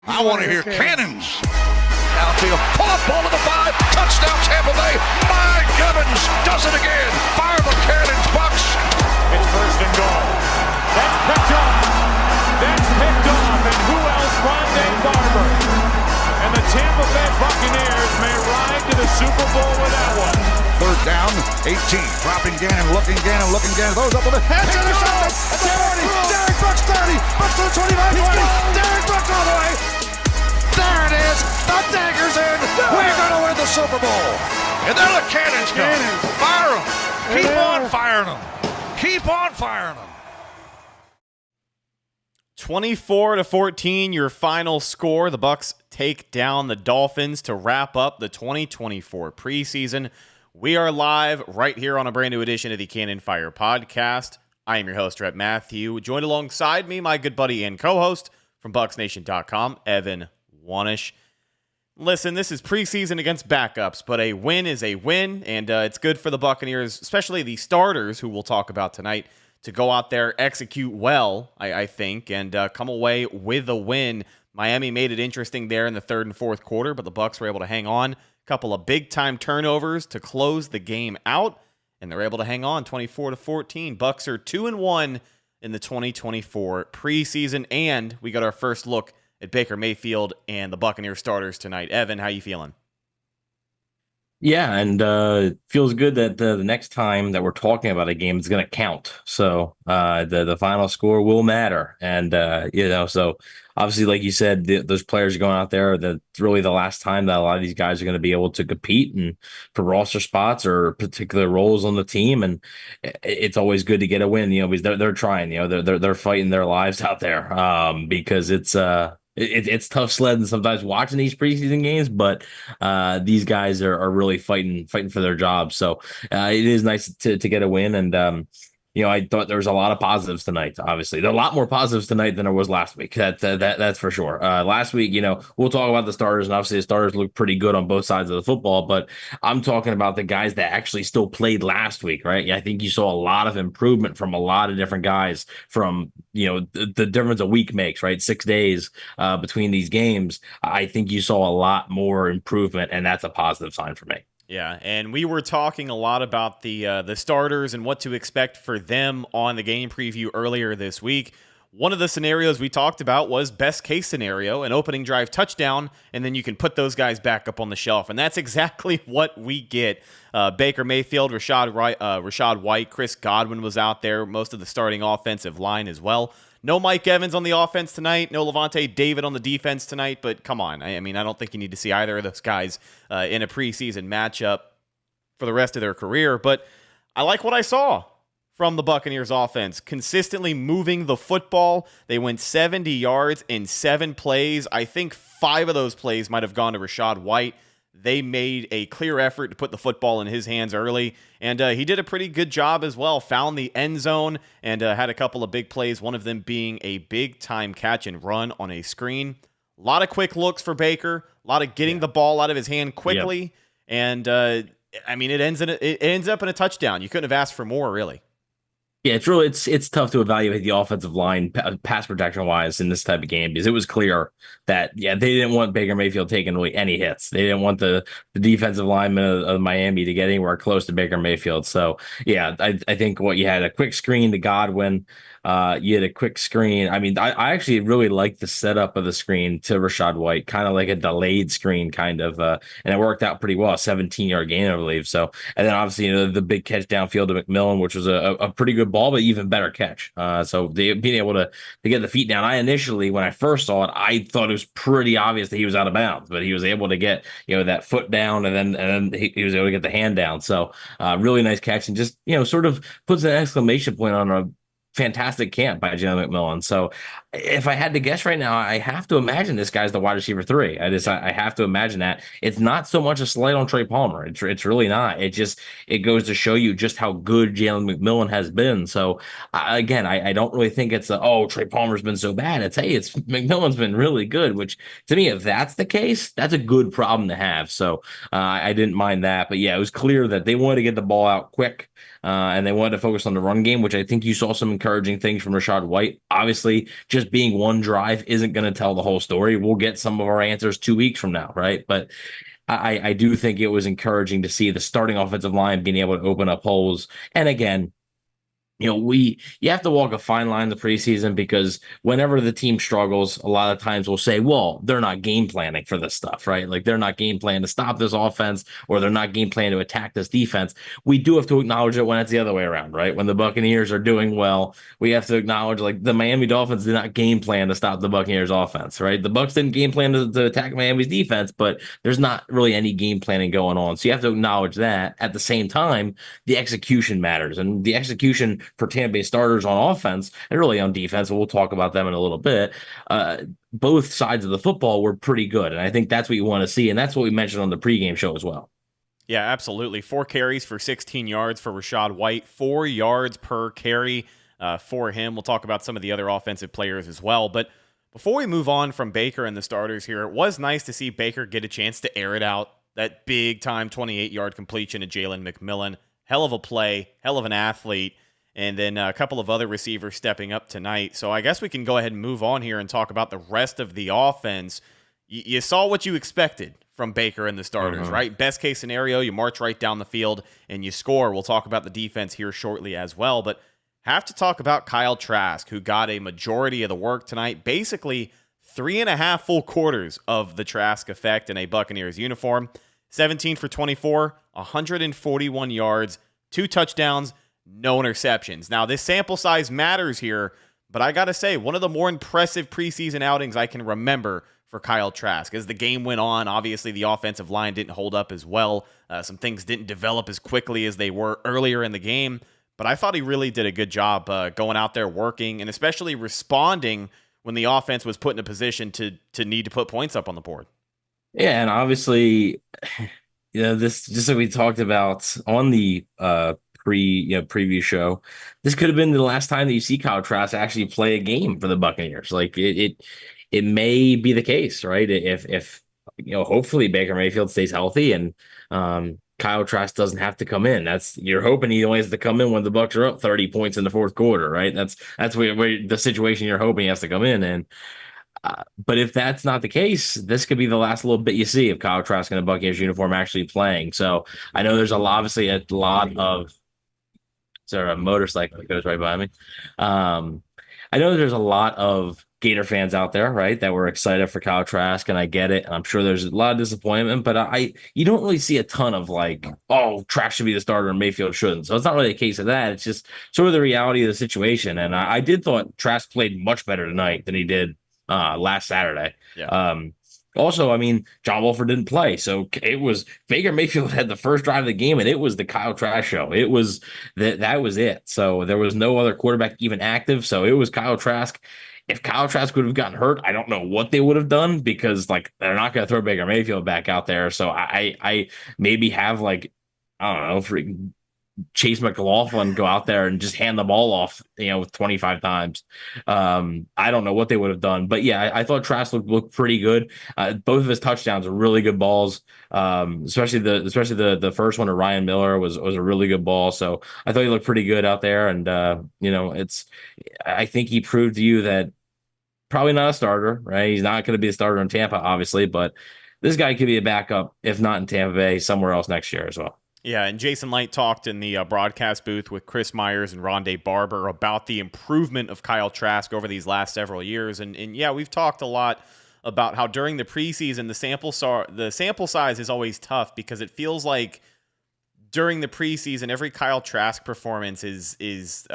I want to hear cannons. Downfield, pull up, ball to the 5, touchdown Tampa Bay. My Evans does it again. Fire the cannons, Bucs. It's first and goal. That's picked off. That's picked off. And who else? Rondé Barber. And the Tampa Bay Buccaneers may ride to the Super Bowl with that one. Third down, 18. Dropping Gannon, looking Gannon. Throws up with a head. Intercepted. 40. Derek Brooks 30. Brooks to the 25. 20. Derek Brooks all the way. There it is. The dagger's in. We're going to win the Super Bowl. And then the cannons go. Fire them. Keep on firing them. Keep on firing them. 24-14, your final score. The Bucs take down the Dolphins to wrap up the 2024 preseason. We are live right here on a brand new edition of the Cannon Fire Podcast. I am your host, Rhett Matthew. Joined alongside me, my good buddy and co-host from BucsNation.com, Evan Wanish. Listen, this is preseason against backups, but a win is a win, and it's good for the Buccaneers, especially the starters, who we'll talk about tonight, to go out there, execute well, I think, and come away with a win. Miami made it interesting there in the third and fourth quarter, but the Bucs were able to hang on. A couple of big-time turnovers to close the game out, and they're able to hang on 24-14. Bucs are 2-1 in the 2024 preseason, and we got our first look at Baker Mayfield and the Buccaneers starters tonight. Evan, how you feeling? Yeah, and feels good that the next time that we're talking about a game is going to count. So the final score will matter, and so obviously, like you said, those players are going out there. That's really the last time that a lot of these guys are going to be able to compete and for roster spots or particular roles on the team. And it's always good to get a win, because they're trying, they're fighting their lives out there, because it's tough sledding sometimes watching these preseason games, but these guys are really fighting for their jobs. So it is nice to get a win. And I thought there was a lot of positives tonight. Obviously, there are a lot more positives tonight than there was last week. That's for sure. Last week, we'll talk about the starters, and obviously the starters look pretty good on both sides of the football. But I'm talking about the guys that actually still played last week, right? I think you saw a lot of improvement from a lot of different guys. From the difference a week makes, right? 6 days between these games. I think you saw a lot more improvement, and that's a positive sign for me. Yeah, and we were talking a lot about the starters and what to expect for them on the game preview earlier this week. One of the scenarios we talked about was best case scenario, an opening drive touchdown, and then you can put those guys back up on the shelf. And that's exactly what we get. Baker Mayfield, Rachaad White, Chris Godwin was out there, most of the starting offensive line as well. No Mike Evans on the offense tonight. No Levante David on the defense tonight. But come on. I mean, I don't think you need to see either of those guys in a preseason matchup for the rest of their career. But I like what I saw from the Buccaneers offense. Consistently moving the football. They went 70 yards in 7 plays. I think 5 of those plays might have gone to Rachaad White. They made a clear effort to put the football in his hands early, and he did a pretty good job as well. Found the end zone and had a couple of big plays, one of them being a big-time catch and run on a screen. A lot of quick looks for Baker, a lot of getting the ball out of his hand quickly, and it ends up in a touchdown. You couldn't have asked for more, really. Yeah, it's tough to evaluate the offensive line pass protection wise in this type of game, because it was clear that they didn't want Baker Mayfield taking really any hits. They didn't want the defensive lineman of Miami to get anywhere close to Baker Mayfield. So yeah, I think what you had a quick screen to Godwin. You had a quick screen. I mean, I actually really liked the setup of the screen to Rachaad White, kind of like a delayed screen, kind of, and it worked out pretty well. A 17-yard gain, I believe. So, and then obviously, the big catch downfield to McMillan, which was a pretty good ball, but even better catch. So being able to get the feet down. I initially, when I first saw it, I thought it was pretty obvious that he was out of bounds, but he was able to get that foot down, and then he was able to get the hand down. So really nice catch, and just sort of puts an exclamation point on a fantastic camp by Jalen McMillan. So if I had to guess right now, I have to imagine this guy's the wide receiver 3. I have to imagine that. It's not so much a slight on Trey Palmer. It's really not. It goes to show you just how good Jalen McMillan has been. So I don't really think it's Trey Palmer's been so bad. It's McMillan's been really good, which to me, if that's the case, that's a good problem to have. So I didn't mind that. But yeah, it was clear that they wanted to get the ball out quick. And they wanted to focus on the run game, which I think you saw some encouraging things from Rachaad White. Obviously, just just being one drive isn't going to tell the whole story. We'll get some of our answers 2 weeks from now, right? But I do think it was encouraging to see the starting offensive line being able to open up holes. And again, you have to walk a fine line in the preseason, because whenever the team struggles, a lot of times we'll say, well, they're not game planning for this stuff, right? Like, they're not game planning to stop this offense, or they're not game planning to attack this defense. We do have to acknowledge it when it's the other way around, right? When the Buccaneers are doing well, we have to acknowledge, like, the Miami Dolphins did not game plan to stop the Buccaneers offense, right? The Bucs didn't game plan to attack Miami's defense, but there's not really any game planning going on. So you have to acknowledge that. At the same time, the execution matters, and the execution for Tampa Bay starters on offense and really on defense, and we'll talk about them in a little bit, both sides of the football were pretty good. And I think that's what you want to see. And that's what we mentioned on the pregame show as well. Yeah, absolutely. 4 carries for 16 yards for Rachaad White, 4 yards per carry for him. We'll talk about some of the other offensive players as well. But before we move on from Baker and the starters here, it was nice to see Baker get a chance to air it out. That big time 28-yard completion to Jalen McMillan. Hell of a play, hell of an athlete. And then a couple of other receivers stepping up tonight. So I guess we can go ahead and move on here and talk about the rest of the offense. You saw what you expected from Baker and the starters, right? Best case scenario, you march right down the field and you score. We'll talk about the defense here shortly as well. But have to talk about Kyle Trask, who got a majority of the work tonight. Basically, 3.5 full quarters of the Trask effect in a Buccaneers uniform. 17 for 24, 141 yards, 2 touchdowns, no interceptions. Now, this sample size matters here, but I got to say, one of the more impressive preseason outings I can remember for Kyle Trask. As the game went on, obviously the offensive line didn't hold up as well. Some things didn't develop as quickly as they were earlier in the game, but I thought he really did a good job going out there working and especially responding when the offense was put in a position to need to put points up on the board. Yeah, and obviously, this, just like we talked about on the preview show, this could have been the last time that you see Kyle Trask actually play a game for the Buccaneers. Like, it may be the case, right? If hopefully Baker Mayfield stays healthy and Kyle Trask doesn't have to come in. You're hoping he only has to come in when the Bucs are up 30 points in the fourth quarter, right? That's where the situation you're hoping he has to come in. And but if that's not the case, this could be the last little bit you see of Kyle Trask in a Buccaneers uniform actually playing. So I know there's obviously a lot of. Is there a motorcycle that goes right by me? I know there's a lot of Gator fans out there, right, that were excited for Kyle Trask, and I get it. And I'm sure there's a lot of disappointment, but you don't really see a ton of like, oh, Trask should be the starter and Mayfield shouldn't. So it's not really a case of that. It's just sort of the reality of the situation. And I did thought Trask played much better tonight than he did last Saturday. Yeah. Also, I mean, John Wolford didn't play, so it was Baker Mayfield had the first drive of the game, and it was the Kyle Trask show. It was that was it. So there was no other quarterback even active. So it was Kyle Trask. If Kyle Trask would have gotten hurt, I don't know what they would have done, because like they're not going to throw Baker Mayfield back out there. So I maybe have like, I don't know, freaking Chase McLaughlin go out there and just hand the ball off, 25 times. I don't know what they would have done, but yeah, I thought Trask looked pretty good. Both of his touchdowns are really good balls. Especially the first one to Ryan Miller was a really good ball. So I thought he looked pretty good out there. And I think he proved to you that probably not a starter, right? He's not going to be a starter in Tampa, obviously, but this guy could be a backup, if not in Tampa Bay, somewhere else next year as well. Yeah, and Jason Light talked in the broadcast booth with Chris Myers and Rondé Barber about the improvement of Kyle Trask over these last several years. And yeah, we've talked a lot about how during the preseason, the sample size is always tough, because it feels like during the preseason, every Kyle Trask performance is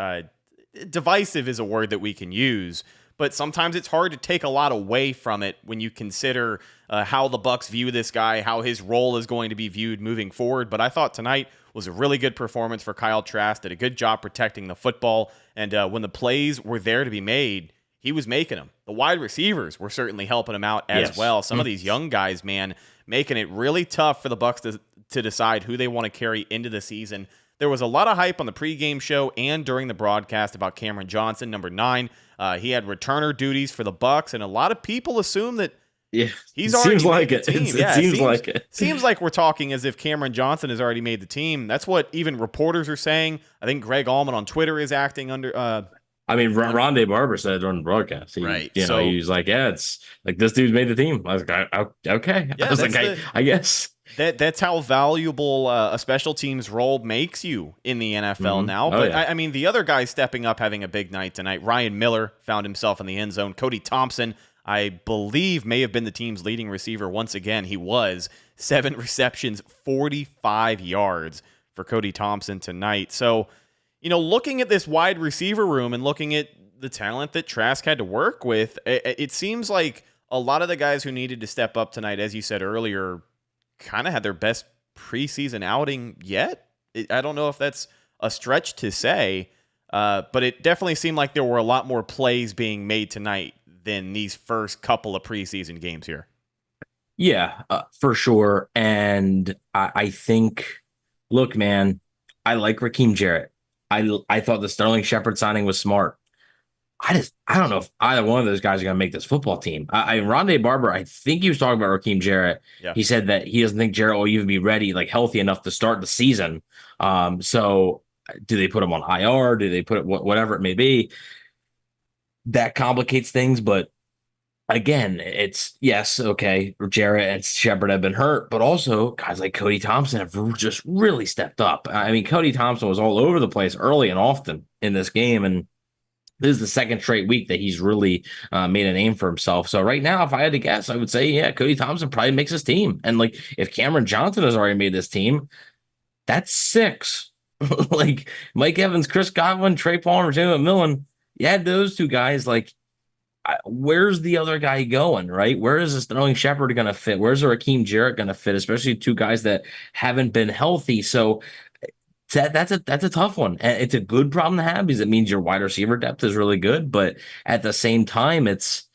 divisive is a word that we can use. But sometimes it's hard to take a lot away from it when you consider how the Bucs view this guy, how his role is going to be viewed moving forward. But I thought tonight was a really good performance for Kyle Trask, did a good job protecting the football. And when the plays were there to be made, he was making them. The wide receivers were certainly helping him out as well. Some of these young guys, man, making it really tough for the Bucs to decide who they want to carry into the season. There was a lot of hype on the pregame show and during the broadcast about Cameron Johnson, number 9. He had returner duties for the Bucs, and a lot of people assume that he's already made the team. It seems like we're talking as if Cameron Johnson has already made the team. That's what even reporters are saying. I think Greg Allman on Twitter is acting I mean, Rondé Barber said it during the broadcast. Right. He was like, yeah, it's like this dude's made the team. I was like, okay. Yeah, I was like, I guess. That's how valuable a special teams role makes you in the NFL now. But I mean, the other guy stepping up, having a big night tonight. Ryan Miller found himself in the end zone. Cody Thompson, I Bleav, may have been the team's leading receiver once again. He was 7 receptions, 45 yards for Cody Thompson tonight. So, looking at this wide receiver room and looking at the talent that Trask had to work with, it seems like a lot of the guys who needed to step up tonight, as you said earlier, kind of had their best preseason outing yet. I don't know if that's a stretch to say, but it definitely seemed like there were a lot more plays being made tonight than these first couple of preseason games here. Yeah, for sure. And I think, look, man, I like Raheem Jarrett. I thought the Sterling Shepard signing was smart. I don't know if either one of those guys are going to make this football team. Rondé Barber, I think he was talking about Raheem Jarrett. Yeah. He said that he doesn't think Jarrett will even be ready, like healthy enough to start the season. So do they put him on IR? Do they put it, whatever it may be? That complicates things. But again, it's yes, okay. Jarrett and Shepard have been hurt, but also guys like Cody Thompson have just really stepped up. I mean, Cody Thompson was all over the place early and often in this game, and this is the second straight week that he's really made a name for himself. So right now, if I had to guess, I would say, yeah, Cody Thompson probably makes his team. And like, if Cameron Johnson has already made this team, that's 6. Like Mike Evans, Chris Godwin, Trey Palmer, Jalen McMillan. You add those 2 guys. Like, where's the other guy going? Right? Where is this Sterling Shepard going to fit? Where's the Raheem Jarrett going to fit? Especially 2 guys that haven't been healthy. So that's a tough one. And it's a good problem to have because it means your wide receiver depth is really good. But at the same time, it's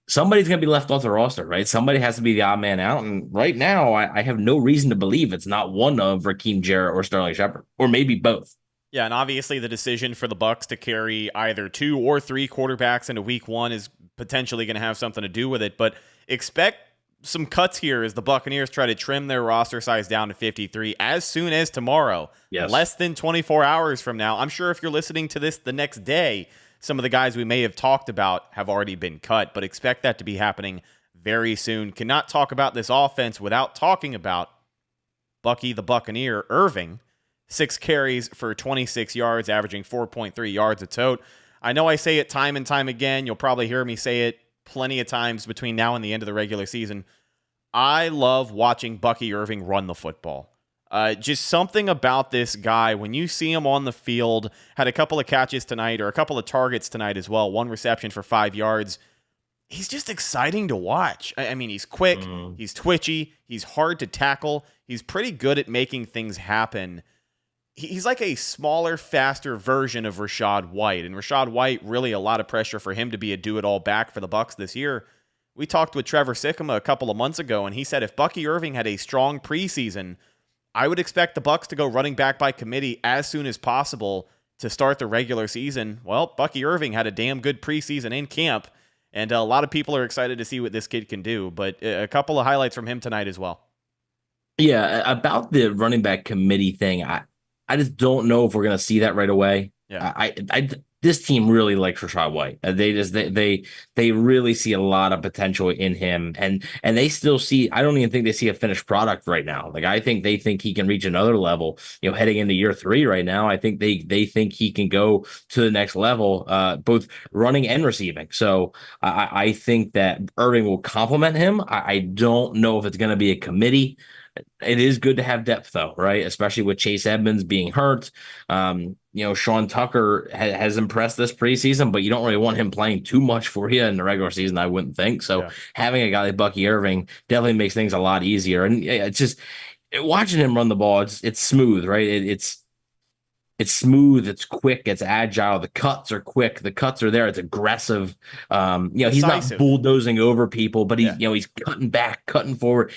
somebody's going to be left off the roster, right? Somebody has to be the odd man out. And right now, I have no reason to believe it's not one of Raheem Jarrett or Sterling Shepard, or maybe both. Yeah, and obviously the decision for the Bucs to carry either 2 or 3 quarterbacks into week 1 is potentially going to have something to do with it. But expect some cuts here as the Buccaneers try to trim their roster size down to 53 as soon as tomorrow. Yes. Less than 24 hours from now. I'm sure if you're listening to this the next day, some of the guys we may have talked about have already been cut, but expect that to be happening very soon. Cannot talk about this offense without talking about Bucky the Buccaneer Irving. 6 carries for 26 yards, averaging 4.3 yards a tote. I know I say it time and time again. You'll probably hear me say it plenty of times between now and the end of the regular season. I love watching Bucky Irving run the football. Just something about this guy, when you see him on the field, had a couple of catches tonight, or a couple of targets tonight as well, 1 reception for 5 yards. He's just exciting to watch. I mean, he's quick, he's twitchy, he's hard to tackle, he's pretty good at making things happen. He's like a smaller, faster version of Rachaad White. And Rachaad White, really a lot of pressure for him to be a do-it-all back for the Bucs this year. We talked with Trevor Sikkema a couple of months ago, and he said if Bucky Irving had a strong preseason, I would expect the Bucs to go running back by committee as soon as possible to start the regular season. Well, Bucky Irving had a damn good preseason in camp, and a lot of people are excited to see what this kid can do. But a couple of highlights from him tonight as well. Yeah, about the running back committee thing, I just don't know if we're going to see that right away. Yeah. This team really likes Rachaad White. They really see a lot of potential in him, and they still see. I don't even think they see a finished product right now. Like, I think they think he can reach another level. Heading into year 3 right now, I think they think he can go to the next level, both running and receiving. So I think that Irving will complement him. I don't know if it's going to be a committee. It is good to have depth, though, right? Especially with Chase Edmonds being hurt. Sean Tucker has impressed this preseason, but you don't really want him playing too much for you in the regular season, I wouldn't think. So having a guy like Bucky Irving definitely makes things a lot easier. And it's just watching him run the ball. It's smooth, right? It's smooth. It's quick. It's agile. The cuts are quick. The cuts are there. It's aggressive. He's not bulldozing over people, but he's cutting back, cutting forward.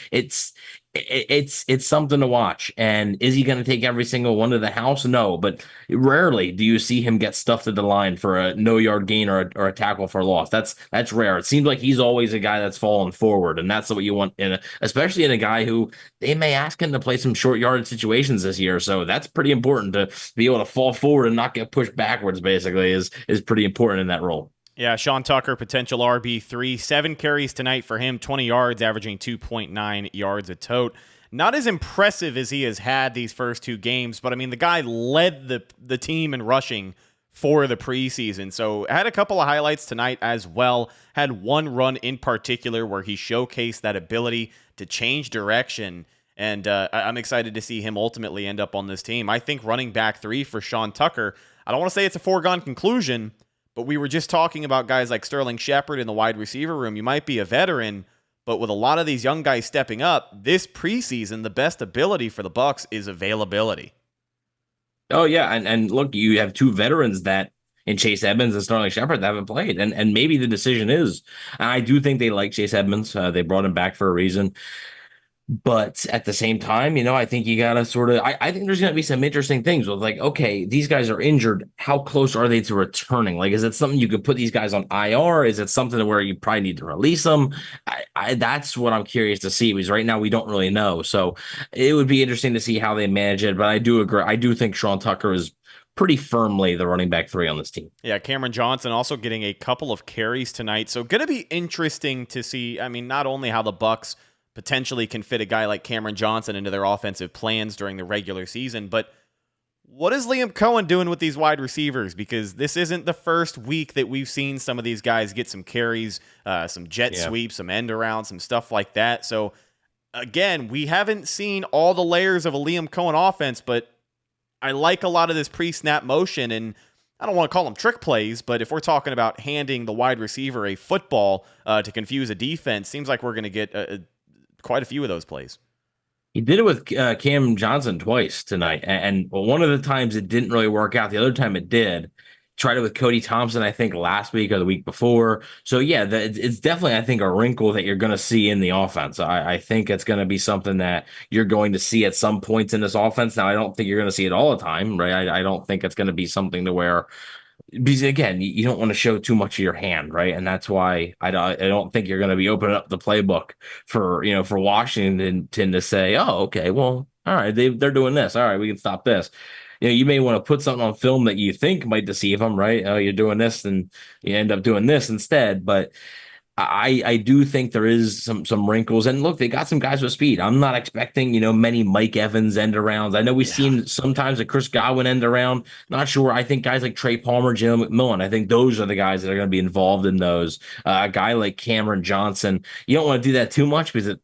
It's something to watch. And is he going to take every single one to the house? No, but rarely do you see him get stuffed at the line for a no-yard gain or a tackle for a loss. That's rare. It seems like he's always a guy that's falling forward, and that's what you want especially in a guy who they may ask him to play some short yardage situations this year. So that's pretty important to be able to fall forward and not get pushed backwards. Basically, is pretty important in that role. Yeah, Sean Tucker, potential RB3, 7 carries tonight for him, 20 yards, averaging 2.9 yards a tote. Not as impressive as he has had these first 2 games, but I mean, the guy led the team in rushing for the preseason. So had a couple of highlights tonight as well. Had one run in particular where he showcased that ability to change direction. And I'm excited to see him ultimately end up on this team. I think running back 3 for Sean Tucker, I don't want to say it's a foregone conclusion, but we were just talking about guys like Sterling Shepard in the wide receiver room. You might be a veteran, but with a lot of these young guys stepping up, this preseason, the best ability for the Bucs is availability. Oh, yeah. And look, you have 2 veterans that in Chase Edmonds and Sterling Shepard that haven't played. And maybe the decision is, and I do think they like Chase Edmonds. They brought him back for a reason. But at the same time, I think you got to sort of, I think there's going to be some interesting things with like, okay, these guys are injured. How close are they to returning? Like, is it something you could put these guys on IR? Is it something where you probably need to release them? That's what I'm curious to see, because right now we don't really know. So it would be interesting to see how they manage it. But I do agree. I do think Sean Tucker is pretty firmly the running back 3 on this team. Yeah, Cameron Johnson also getting a couple of carries tonight. So going to be interesting to see, I mean, not only how the Bucs potentially can fit a guy like Cameron Johnson into their offensive plans during the regular season, but what is Liam Cohen doing with these wide receivers? Because this isn't the first week that we've seen some of these guys get some carries, some jet sweeps, some end around, some stuff like that. So again, we haven't seen all the layers of a Liam Cohen offense, but I like a lot of this pre-snap motion, and I don't want to call them trick plays, but if we're talking about handing the wide receiver a football to confuse a defense, seems like we're going to get quite a few of those plays. He did it with Cam Johnson twice tonight, and one of the times it didn't really work out. The other time it did. Tried it with Cody Thompson, I think, last week or the week before. So, yeah, it's definitely, I think, a wrinkle that you're going to see in the offense. I think it's going to be something that you're going to see at some points in this offense. Now, I don't think you're going to see it all the time, right? I don't think it's going to be something to where, because again, you don't want to show too much of your hand, right? And that's why I don't think you're going to be opening up the playbook for Washington to say, oh, okay, well, all right, they're doing this. All right, we can stop this. You may want to put something on film that you think might deceive them, right? Oh, you're doing this, and you end up doing this instead. But I do think there is some wrinkles. And look, they got some guys with speed. I'm not expecting, many Mike Evans end arounds. I know we've seen sometimes a Chris Godwin end around. Not sure. I think guys like Trey Palmer, Jalen McMillan, I think those are the guys that are going to be involved in those. A guy like Cameron Johnson, you don't want to do that too much because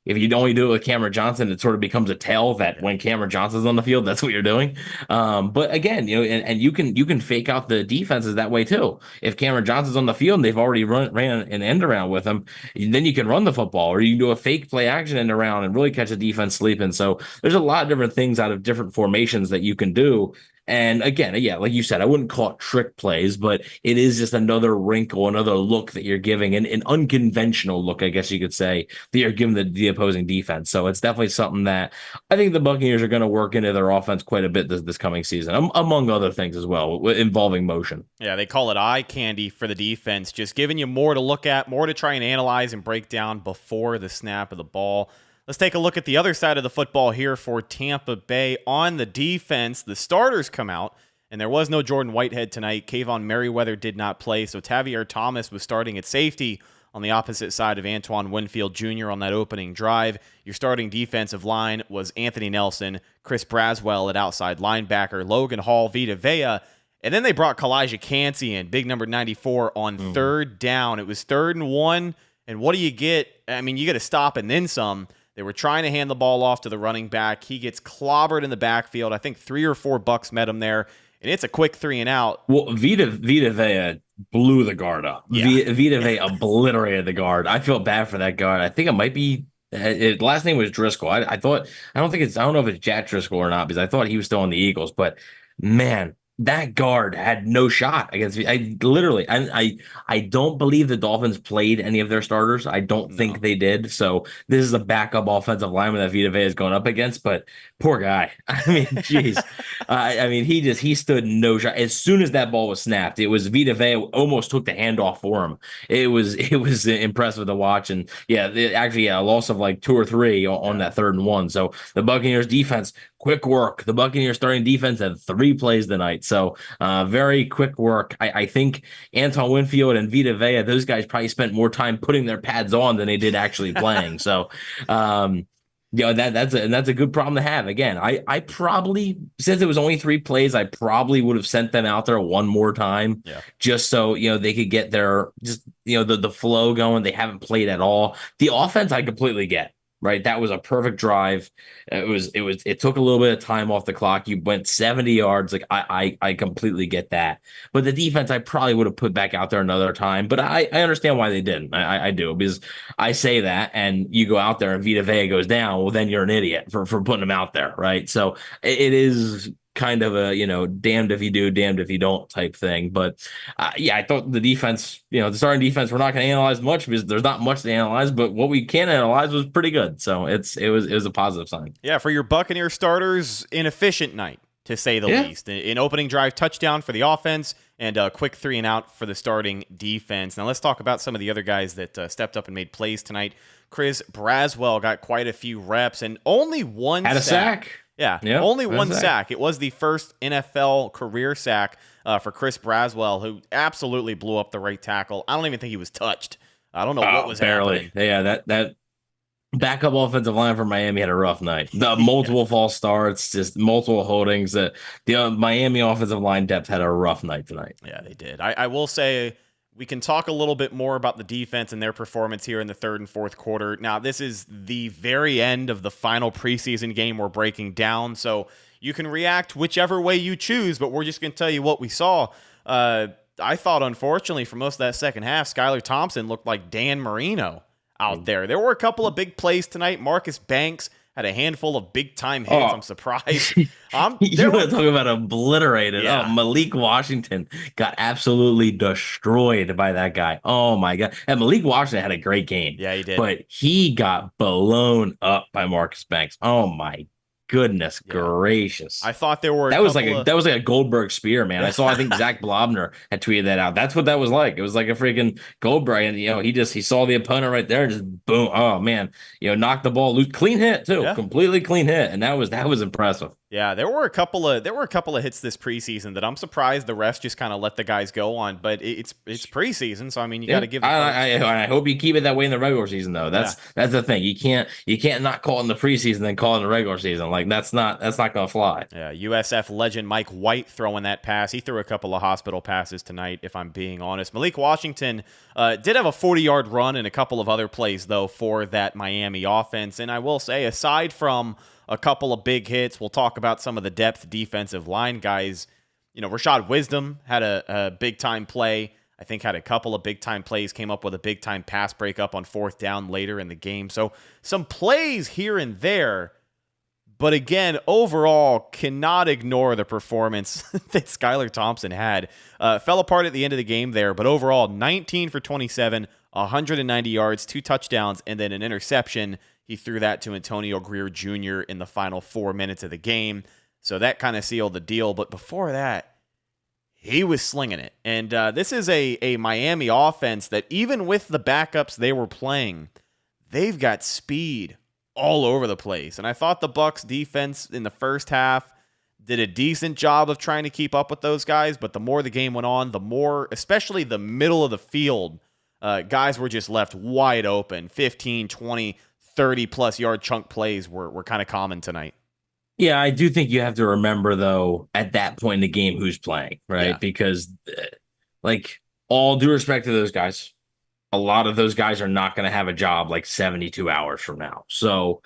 if you only do it with Cameron Johnson, it sort of becomes a tell that when Cameron Johnson's on the field, that's what you're doing. But again, and you can fake out the defenses that way too. If Cameron Johnson's on the field and they've already ran an end around with him, then you can run the football, or you can do a fake play action end around and really catch a defense sleeping. So there's a lot of different things out of different formations that you can do. And again, yeah, like you said, I wouldn't call it trick plays, but it is just another wrinkle, another look that you're giving, an unconventional look, I guess you could say, that you're giving the opposing defense. So it's definitely something that I think the Buccaneers are going to work into their offense quite a bit this coming season, among other things as well, involving motion. Yeah, they call it eye candy for the defense, just giving you more to look at, more to try and analyze and break down before the snap of the ball. Let's take a look at the other side of the football here for Tampa Bay. On the defense, the starters come out, and there was no Jordan Whitehead tonight. Kayvon Merriweather did not play, so Tavier Thomas was starting at safety on the opposite side of Antoine Winfield Jr. on that opening drive. Your starting defensive line was Anthony Nelson, Chris Braswell at outside linebacker, Logan Hall, Vita Vea, and then they brought Kalijah Cansey in, big number 94, on third down. It was 3rd and 1, and what do you get? I mean, you get a stop and then some. They were trying to hand the ball off to the running back. He gets clobbered in the backfield. I think 3 or 4 Bucs met him there, and it's a quick 3 and out. Well, Vita Vea blew the guard up. Yeah. Vita Vea obliterated the guard. I feel bad for that guard. I think it might be last name was Driscoll. I don't know if it's Jack Driscoll or not, because I thought he was still on the Eagles, but man, that guard had no shot against me. I don't believe the Dolphins played any of their starters. I don't think they did. So this is a backup offensive lineman that Vita Vea is going up against, but poor guy. I mean, geez. I mean, he stood no shot. As soon as that ball was snapped, it was Vita Vea almost took the handoff for him. It was impressive to watch. And yeah, a loss of like 2 or 3 on that 3rd and 1. So the Buccaneers defense, quick work. The Buccaneers starting defense had 3 plays tonight. So very quick work. I think Anton Winfield and Vita Vea, those guys probably spent more time putting their pads on than they did actually playing. So that's a good problem to have. Again, I probably, since it was only 3 plays, I probably would have sent them out there one more time, just so they could get their the flow going. They haven't played at all. The offense I completely get. Right, that was a perfect drive. It took a little bit of time off the clock. You went 70 yards. Like I completely get that. But the defense, I probably would have put back out there another time. But I understand why they didn't. I do, because I say that, and you go out there and Vita Vea goes down. Well, then you're an idiot for putting him out there, right? So it is kind of a damned if you do, damned if you don't type thing. But I thought the defense, the starting defense, we're not going to analyze much because there's not much to analyze, but what we can analyze was pretty good. So it was a positive sign. Yeah, for your Buccaneer starters, inefficient night to say the least. An opening drive touchdown for the offense and a quick 3 and out for the starting defense. Now let's talk about some of the other guys that stepped up and made plays tonight. Chris Braswell got quite a few reps and only one had a sack. Yeah, only one sack. It was the first NFL career sack for Chris Braswell, who absolutely blew up the right tackle. I don't even think he was touched. I don't know what was happening. Yeah, that backup offensive line for Miami had a rough night. The multiple false starts, just multiple holdings. The Miami offensive line depth had a rough night tonight. Yeah, they did. I will say we can talk a little bit more about the defense and their performance here in the 3rd and 4th quarter. Now, this is the very end of the final preseason game we're breaking down, so you can react whichever way you choose, but we're just going to tell you what we saw. I thought, unfortunately, for most of that second half, Skylar Thompson looked like Dan Marino out there. There were a couple of big plays tonight. Marcus Banks had a handful of big-time hits. I'm surprised. You want to talk about obliterated. Yeah. Malik Washington got absolutely destroyed by that guy. Oh, my God. And Malik Washington had a great game. Yeah, he did. But he got blown up by Marcus Banks. Oh, my goodness gracious. I thought there were that was like a Goldberg spear, man. I think Zach Blobner had tweeted that out. That's what that was like. It was like a freaking Goldberg, and he saw the opponent right there and just boom. Oh man, knocked the ball loose. Clean hit too. Completely clean hit. And that was impressive. Yeah, there were a couple of hits this preseason that I'm surprised the refs just kind of let the guys go on, but it's preseason, so I mean you got to give. I hope you keep it that way in the regular season though. That's the thing. You can't not call it in the preseason then call it in the regular season. Like that's not gonna fly. Yeah, USF legend Mike White throwing that pass. He threw a couple of hospital passes tonight, if I'm being honest. Malik Washington did have a 40-yard run and a couple of other plays though for that Miami offense, and I will say aside from a couple of big hits. We'll talk about some of the depth defensive line guys. Rachaad Wisdom had a big-time play. I think had a couple of big-time plays, came up with a big-time pass breakup on 4th down later in the game. So some plays here and there. But again, overall, cannot ignore the performance that Skylar Thompson had. Fell apart at the end of the game there, but overall, 19 for 27, 190 yards, 2 touchdowns, and then an interception. He threw that to Antonio Greer Jr. in the final 4 minutes of the game. So that kind of sealed the deal. But before that, he was slinging it. And this is a Miami offense that even with the backups they were playing, they've got speed all over the place. And I thought the Bucs defense in the first half did a decent job of trying to keep up with those guys. But the more the game went on, the more, especially the middle of the field, guys were just left wide open. 15, 20, 30-plus yard chunk plays were kind of common tonight. Yeah, I do think you have to remember, though, at that point in the game, who's playing, right? Yeah. Because, all due respect to those guys, a lot of those guys are not going to have a job 72 hours from now. So,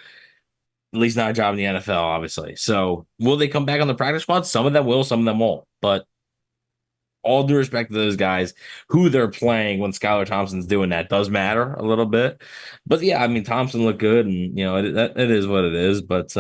at least not a job in the NFL, obviously. So, will they come back on the practice squad? Some of them will, some of them won't. But all due respect to those guys, who they're playing when Skylar Thompson's doing that does matter a little bit. But yeah, I mean, Thompson looked good, and it is what it is. But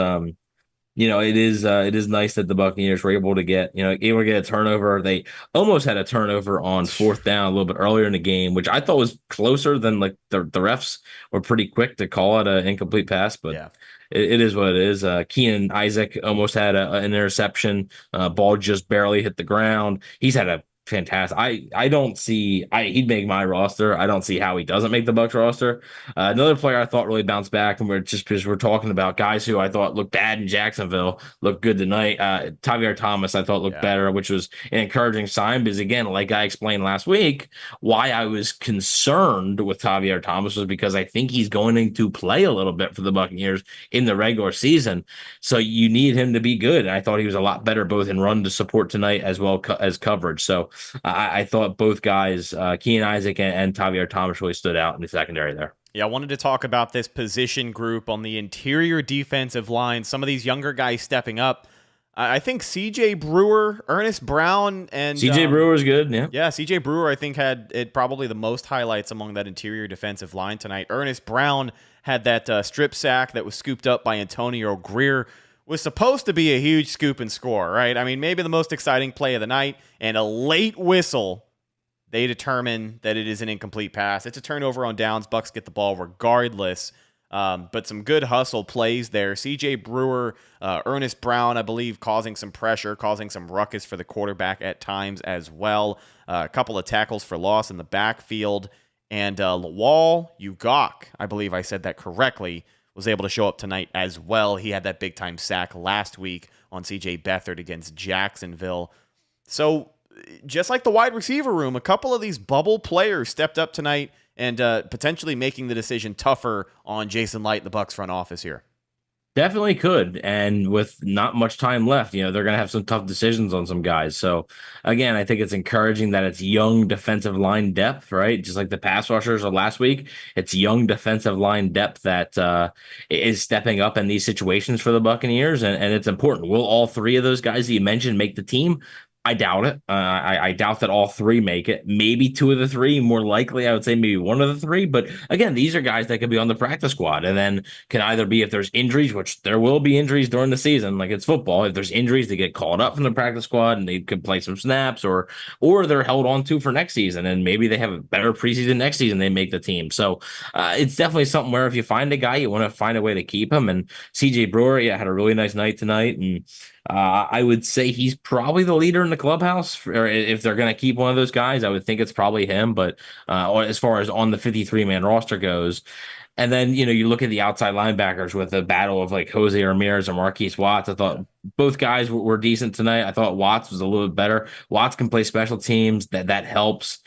it is nice that the Buccaneers were able to get a turnover. They almost had a turnover on fourth down a little bit earlier in the game, which I thought was closer than like the refs were pretty quick to call it an incomplete pass, but Yeah. it is what it is. Keenan Isaac almost had an interception. Ball just barely hit the ground. He's had a fantastic. I don't see. He'd make my roster. I don't see how he doesn't make the Bucs roster. Another player I thought really bounced back, and we're just because we're talking about guys who I thought looked bad in Jacksonville, looked good tonight. Tavierre Thomas I thought looked better, which was an encouraging sign because again, like I explained last week, why I was concerned with Tavierre Thomas was because I think he's going to play a little bit for the Buccaneers in the regular season. So you need him to be good. And I thought he was a lot better both in run to support tonight as well as coverage. So I thought both guys, Keenan Isaac and Tavierre Thomas, really stood out in the secondary there. Yeah, I wanted to talk about this position group on the interior defensive line. Some of these younger guys stepping up. I think C.J. Brewer, Ernest Brown, and C.J. Brewer's good, yeah. Yeah, C.J. Brewer, I think, had probably the most highlights among that interior defensive line tonight. Ernest Brown had that strip sack that was scooped up by Antonio Greer. Was supposed to be a huge scoop and score, right? I mean, maybe the most exciting play of the night, and a late whistle. They determine that it is an incomplete pass. It's a turnover on downs. Bucs get the ball regardless. But some good hustle plays there. C.J. Brewer, Ernest Brown, I believe, causing some pressure, causing some ruckus for the quarterback at times as well. A couple of tackles for loss in the backfield. And Lawal Ugok, I believe I said that correctly, was able to show up tonight as well. He had that big-time sack last week on C.J. Beathard against Jacksonville. So just like the wide receiver room, a couple of these bubble players stepped up tonight and potentially making the decision tougher on Jason Light, the Bucs front office here. Definitely could. And with not much time left, they're going to have some tough decisions on some guys. So, again, I think it's encouraging that it's young defensive line depth, right? Just like the pass rushers of last week, it's young defensive line depth that is stepping up in these situations for the Buccaneers. And it's important. Will all three of those guys that you mentioned make the team? I doubt it. I doubt that all three make it. Maybe two of the three. More likely, I would say maybe one of the three. But again, these are guys that could be on the practice squad and then can either be, if there's injuries, which there will be injuries during the season, like it's football. If there's injuries, they get called up from the practice squad and they could play some snaps or they're held on to for next season. And maybe they have a better preseason next season. They make the team. So it's definitely something where if you find a guy, you want to find a way to keep him. And C.J. Brewer, had a really nice night tonight. And I would say he's probably the leader in the clubhouse. Or if they're going to keep one of those guys, I would think it's probably him. But as far as on the 53-man roster goes, and then you look at the outside linebackers with the battle of like Jose Ramirez or Marquise Watts. I thought both guys were decent tonight. I thought Watts was a little bit better. Watts can play special teams. That helps.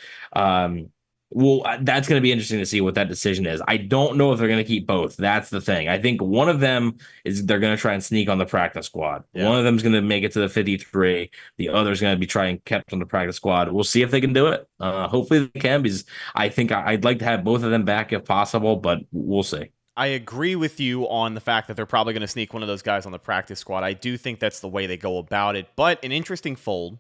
Well, that's going to be interesting to see what that decision is. I don't know if they're going to keep both. That's the thing. I think one of them is they're going to try and sneak on the practice squad. Yeah. One of them is going to make it to the 53. The other is going to be trying kept on the practice squad. We'll see if they can do it. Hopefully they can, because I think I'd like to have both of them back if possible, but we'll see. I agree with you on the fact that they're probably going to sneak one of those guys on the practice squad. I do think that's the way they go about it, but an interesting fold.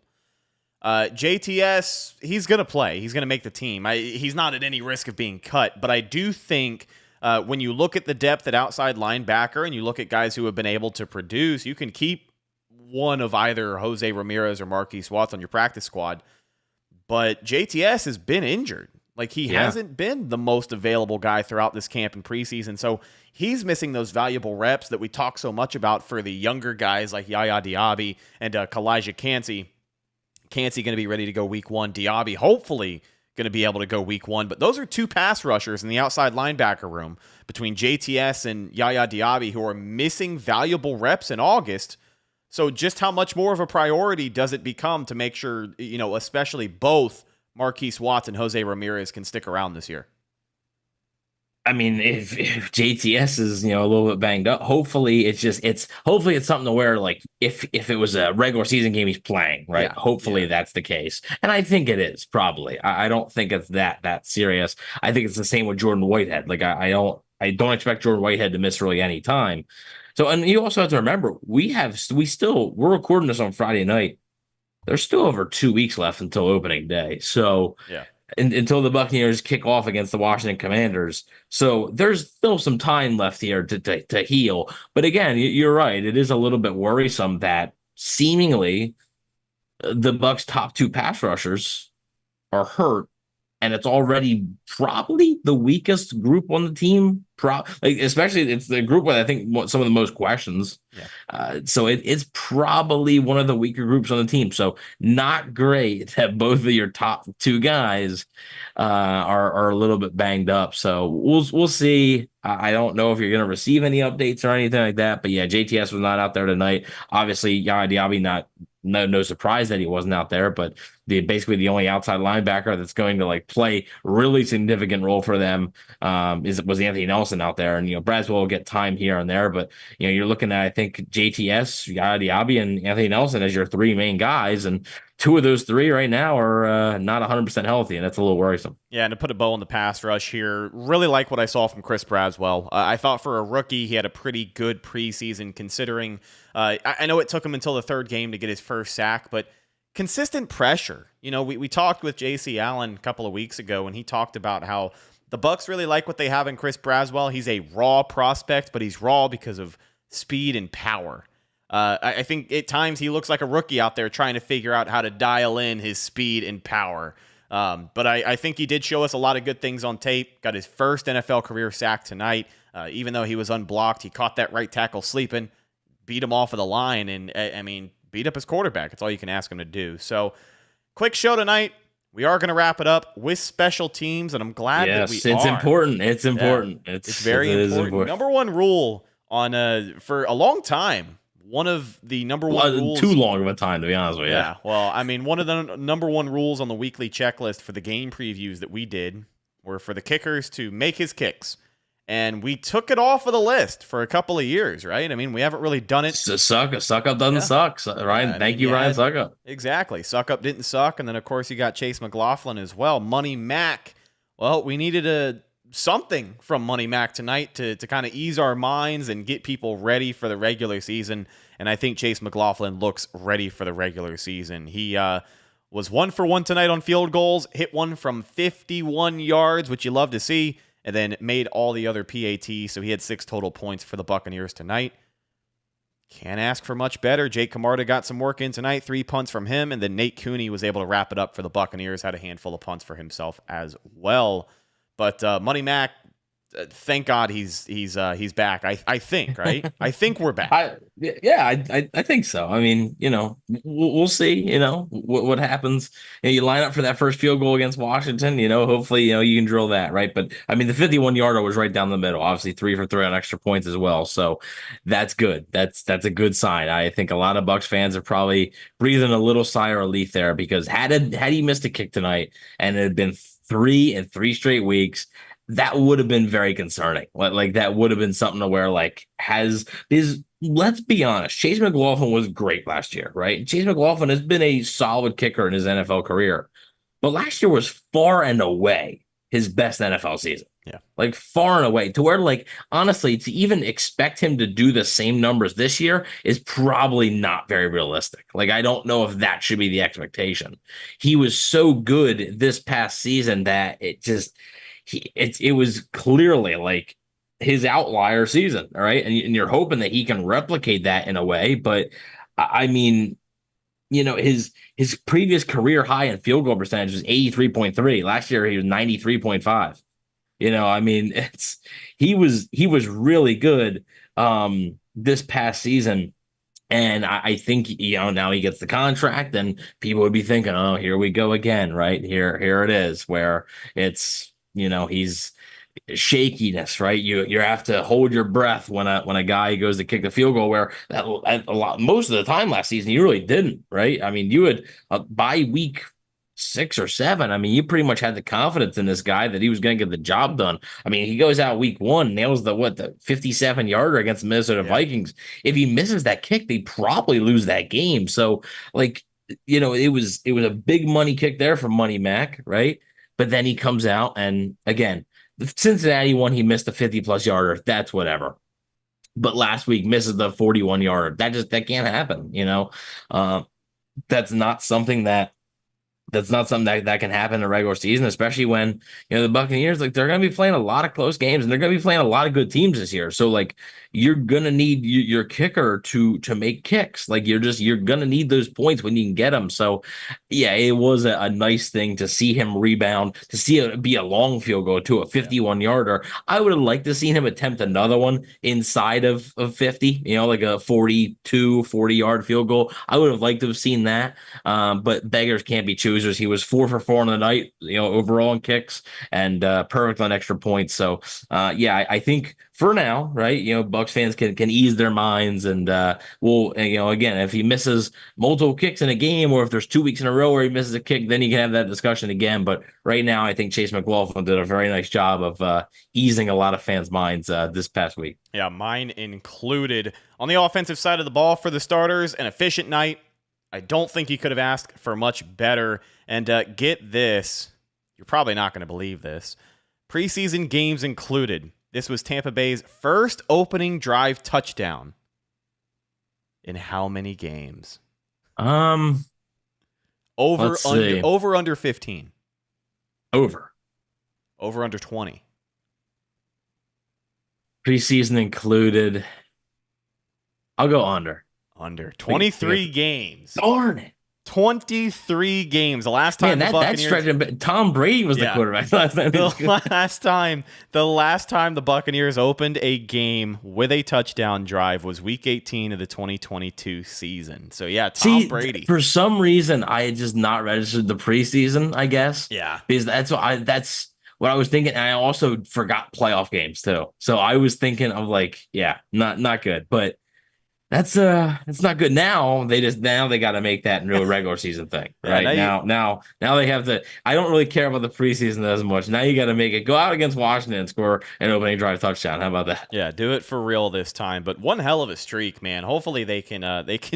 JTS, he's going to play. He's going to make the team. He's not at any risk of being cut, but I do think when you look at the depth at outside linebacker and you look at guys who have been able to produce, you can keep one of either Jose Ramirez or Marquise Watts on your practice squad. But JTS has been injured. Like, he hasn't been the most available guy throughout this camp and preseason. So he's missing those valuable reps that we talk so much about for the younger guys like Yaya Diaby and Kalijah Cansey. Cansey going to be ready to go week one. Diaby hopefully going to be able to go week one. But those are two pass rushers in the outside linebacker room between JTS and Yaya Diaby who are missing valuable reps in August. So just how much more of a priority does it become to make sure, especially both Marquise Watts and Jose Ramirez can stick around this year? I mean, if JTS is, a little bit banged up, hopefully it's something to where, like, if it was a regular season game, he's playing, right? Yeah, hopefully that's the case. And I think it is probably. I don't think it's that serious. I think it's the same with Jordan Whitehead. Like, I don't expect Jordan Whitehead to miss really any time. So, and you also have to remember, we're recording this on Friday night. There's still over 2 weeks left until opening day. So until the Buccaneers kick off against the Washington Commanders. So there's still some time left here to heal. But again, you're right. It is a little bit worrisome that seemingly the Bucs' top two pass rushers are hurt, and it's already probably the weakest group on the team. Especially it's the group with I think some of the most questions. Yeah. So it's probably one of the weaker groups on the team. So not great that both of your top two guys are a little bit banged up. So we'll see. I don't know if you're going to receive any updates or anything like that. But yeah, JTS was not out there tonight. Obviously, Yaya Diaby no surprise that he wasn't out there, but basically the only outside linebacker that's going to like play really significant role for them was Anthony Nelson out there. And Braswell will get time here and there, but you're looking at I think JTS, Yaya Diaby, and Anthony Nelson as your three main guys, and two of those three right now are not 100% healthy, and that's a little worrisome. Yeah, and to put a bow on the pass rush here, really like what I saw from Chris Braswell. I thought for a rookie, he had a pretty good preseason considering I know it took him until the third game to get his first sack, but consistent pressure. We talked with J.C. Allen a couple of weeks ago, and he talked about how the Bucs really like what they have in Chris Braswell. He's a raw prospect, but he's raw because of speed and power. I think at times he looks like a rookie out there trying to figure out how to dial in his speed and power. But I think he did show us a lot of good things on tape. Got his first NFL career sack tonight. Even though he was unblocked, he caught that right tackle sleeping, beat him off of the line, and beat up his quarterback. It's all you can ask him to do. So, quick show tonight. We are going to wrap it up with special teams, and I'm glad that we are. It's important. It's important. Yeah, it's very important. Number one rule for a long time. One of the number one rules. Too long of a time, to be honest with you. Yeah. Well, one of the number one rules on the weekly checklist for the game previews that we did were for the kickers to make his kicks. And we took it off of the list for a couple of years, right? We haven't really done it. Suck up doesn't suck. Ryan, thank you, Ryan Suckup. Exactly. Suck up didn't suck. And then, of course, you got Chase McLaughlin as well. Money Mac. Well, we needed something from Money Mac tonight to kind of ease our minds and get people ready for the regular season. And I think Chase McLaughlin looks ready for the regular season. He was 1 for 1 tonight on field goals, hit one from 51 yards, which you love to see, and then made all the other PATs. So he had 6 total points for the Buccaneers tonight. Can't ask for much better. Jake Camarda got some work in tonight, 3 punts from him, and then Nate Cooney was able to wrap it up for the Buccaneers, had a handful of punts for himself as well. But Money Mac, thank God he's back. I think, right? I think we're back. I think so. We'll see. What happens. You line up for that first field goal against Washington. Hopefully, you can drill that, right? But the 51-yarder was right down the middle. Obviously, 3 for 3 on extra points as well. So that's good. That's a good sign. I think a lot of Bucs fans are probably breathing a little sigh of relief there, because had he missed a kick tonight and it had been 3 in 3 straight weeks, that would have been very concerning. Like that would have been something to where let's be honest, Chase McLaughlin was great last year, right? Chase McLaughlin has been a solid kicker in his NFL career, but last year was far and away his best NFL season. Yeah. Far and away, to where honestly, to even expect him to do the same numbers this year is probably not very realistic. I don't know if that should be the expectation. He was so good this past season that it was clearly his outlier season. All right. And you're hoping that he can replicate that in a way. But his previous career high in field goal percentage was 83.3. Last year, he was 93.5. He was really good this past season. And I think, now he gets the contract, and people would be thinking, oh, here we go again, right? Here it is, where it's, he's shakiness, right? You have to hold your breath when a guy goes to kick the field goal, where most of the time last season, you really didn't, right? You would by week 6 or 7, you pretty much had the confidence in this guy that he was going to get the job done. He goes out week 1, nails the 57-yarder against the Minnesota Vikings. If he misses that kick, they probably lose that game. So it was a big money kick there for Money Mac, right? But then he comes out, and again, the Cincinnati one, he missed a 50+ yarder. That's whatever. But last week misses the 41-yarder. That can't happen. That's not something that that's not something that can happen in a regular season, especially when, the Buccaneers, like, they're going to be playing a lot of close games and they're going to be playing a lot of good teams this year. So, like, you're going to need your kicker to make kicks. Like, you're going to need those points when you can get them. So, yeah, it was a nice thing to see him rebound, to see it be a long field goal to a 51-yarder. I would have liked to see him attempt another one inside of 50, like a 40-yard field goal. I would have liked to have seen that. But beggars can't be choosers. He was 4 for 4 on the night, overall in kicks, and perfect on extra points. So, I think for now, right, Bucs fans can ease their minds, and we'll, again, if he misses multiple kicks in a game, or if there's 2 weeks in a row where he misses a kick, then you can have that discussion again. But right now, I think Chase McLaughlin did a very nice job of easing a lot of fans' minds this past week. Yeah, mine included. On the offensive side of the ball for the starters, an efficient night. I don't think you could have asked for much better. And get this, you're probably not going to believe this. Preseason games included. This was Tampa Bay's first opening drive touchdown. In how many games? Over under 15. Over under 20. Preseason included. I'll go under. Under 23 games. Darn it. 23 games. The last time the Buccaneers, Tom Brady was the quarterback last time. The last time the Buccaneers opened a game with a touchdown drive was Week 18 of the 2022 season. So Tom Brady. For some reason, I had just not registered the preseason, I guess. Yeah, because that's what I was thinking. And I also forgot playoff games too. So I was thinking of not good, but. That's not good. Now they got to make that into a regular season thing, right? Now they have to. I don't really care about the preseason as much. Now you got to make it go out against Washington and score an opening drive touchdown. How about that? Yeah, do it for real this time. But one hell of a streak, man. Hopefully they can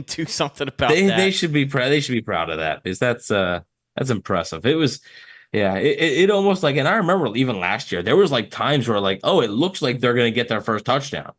do something about that. They should be proud. They should be proud of that, because that's impressive. It was. Yeah, it almost like, and I remember even last year there was like times where it looks like they're gonna get their first touchdown.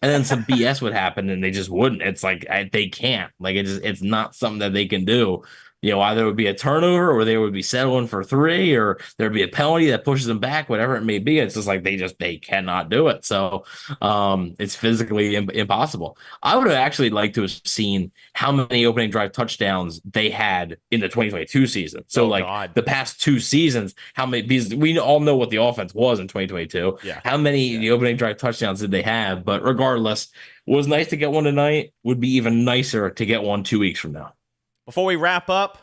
And then some BS would happen and they just wouldn't. It's like they can't. It's not something that they can do. Either it would be a turnover, or they would be settling for 3, or there'd be a penalty that pushes them back, whatever it may be. It's just like they cannot do it. So it's physically impossible. I would have actually liked to have seen how many opening drive touchdowns they had in the 2022 season. So the past 2 seasons, how many, because we all know what the offense was in 2022. Yeah. How many the opening drive touchdowns did they have? But regardless, it was nice to get one tonight. Would be even nicer to get one 2 weeks from now. Before we wrap up,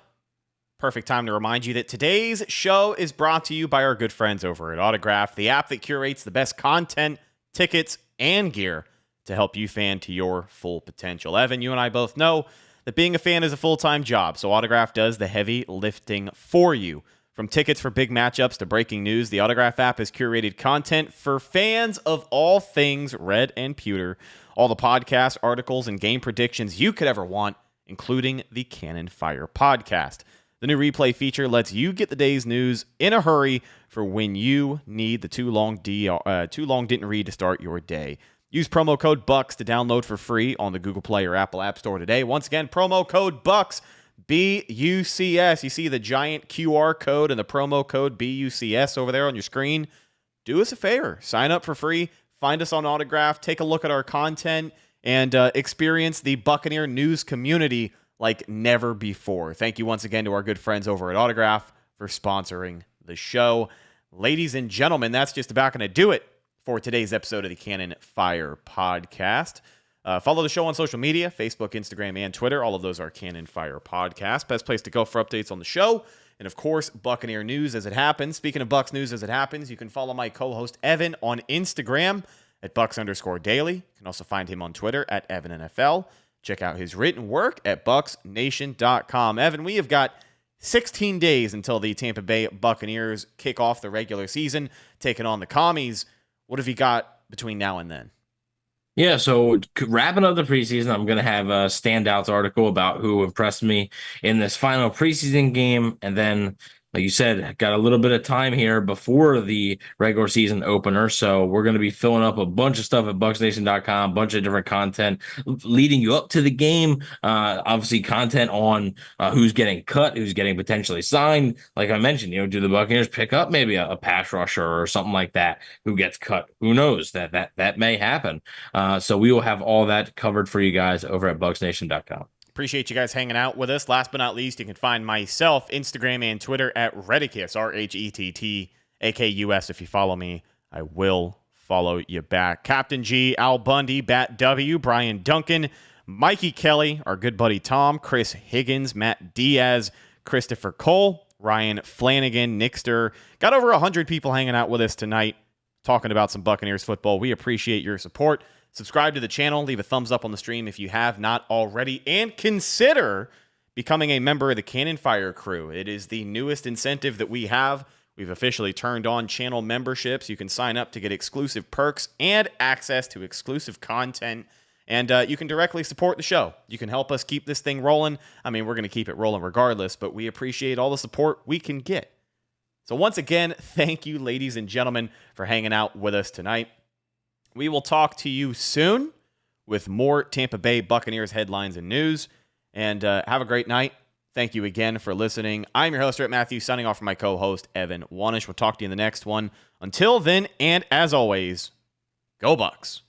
perfect time to remind you that today's show is brought to you by our good friends over at Autograph, the app that curates the best content, tickets, and gear to help you fan to your full potential. Evan, you and I both know that being a fan is a full-time job, so Autograph does the heavy lifting for you. From tickets for big matchups to breaking news, the Autograph app has curated content for fans of all things red and pewter, all the podcasts, articles, and game predictions you could ever want, including the Cannon Fire podcast. The new replay feature lets you get the day's news in a hurry for when you need the too long didn't read to start your day. Use promo code BUCS to download for free on the Google Play or Apple App Store today. Once again, promo code BUCS, BUCS. You see the giant QR code and the promo code BUCS over there on your screen. Do us a favor. Sign up for free. Find us on Autograph. Take a look at our content and experience the Buccaneer news community like never before. Thank you once again to our good friends over at Autograph for sponsoring the show. Ladies and gentlemen, that's just about going to do it for today's episode of the Cannon Fire Podcast. Follow the show on social media, Facebook, Instagram, and Twitter. All of those are Cannon Fire Podcast. Best place to go for updates on the show. And, of course, Buccaneer news as it happens. Speaking of Bucs news as it happens, you can follow my co-host Evan on Instagram at Bucs_daily. You can also find him on Twitter at EvanNFL. Check out his written work at BucsNation.com. Evan, we have got 16 days until the Tampa Bay Buccaneers kick off the regular season, taking on the Commies. What have you got between now and then? Yeah, so wrapping up the preseason, I'm going to have a standouts article about who impressed me in this final preseason game, and then like you said, got a little bit of time here before the regular season opener. So we're going to be filling up a bunch of stuff at bucsnation.com, a bunch of different content leading you up to the game. Obviously, content on who's getting cut, who's getting potentially signed. Like I mentioned, do the Buccaneers pick up maybe a pass rusher or something like that who gets cut? Who knows? That may happen. So we will have all that covered for you guys over at bucsnation.com. Appreciate you guys hanging out with us. Last but not least, you can find myself, Instagram and Twitter at Redicus, RHETTAKUS. If you follow me, I will follow you back. Captain G, Al Bundy, Bat W, Brian Duncan, Mikey Kelly, our good buddy Tom, Chris Higgins, Matt Diaz, Christopher Cole, Ryan Flanagan, Nixter. Got over 100 people hanging out with us tonight talking about some Buccaneers football. We appreciate your support. Subscribe to the channel, leave a thumbs up on the stream if you have not already, and consider becoming a member of the Cannon Fire crew. It is the newest incentive that we have. We've officially turned on channel memberships. You can sign up to get exclusive perks and access to exclusive content, and you can directly support the show. You can help us keep this thing rolling. I mean, we're going to keep it rolling regardless, but we appreciate all the support we can get. So once again, thank you, ladies and gentlemen, for hanging out with us tonight. We will talk to you soon with more Tampa Bay Buccaneers headlines and news. And have a great night. Thank you again for listening. I'm your host, Rhett Matthew, signing off from my co-host, Evan Wanish. We'll talk to you in the next one. Until then, and as always, go Bucs.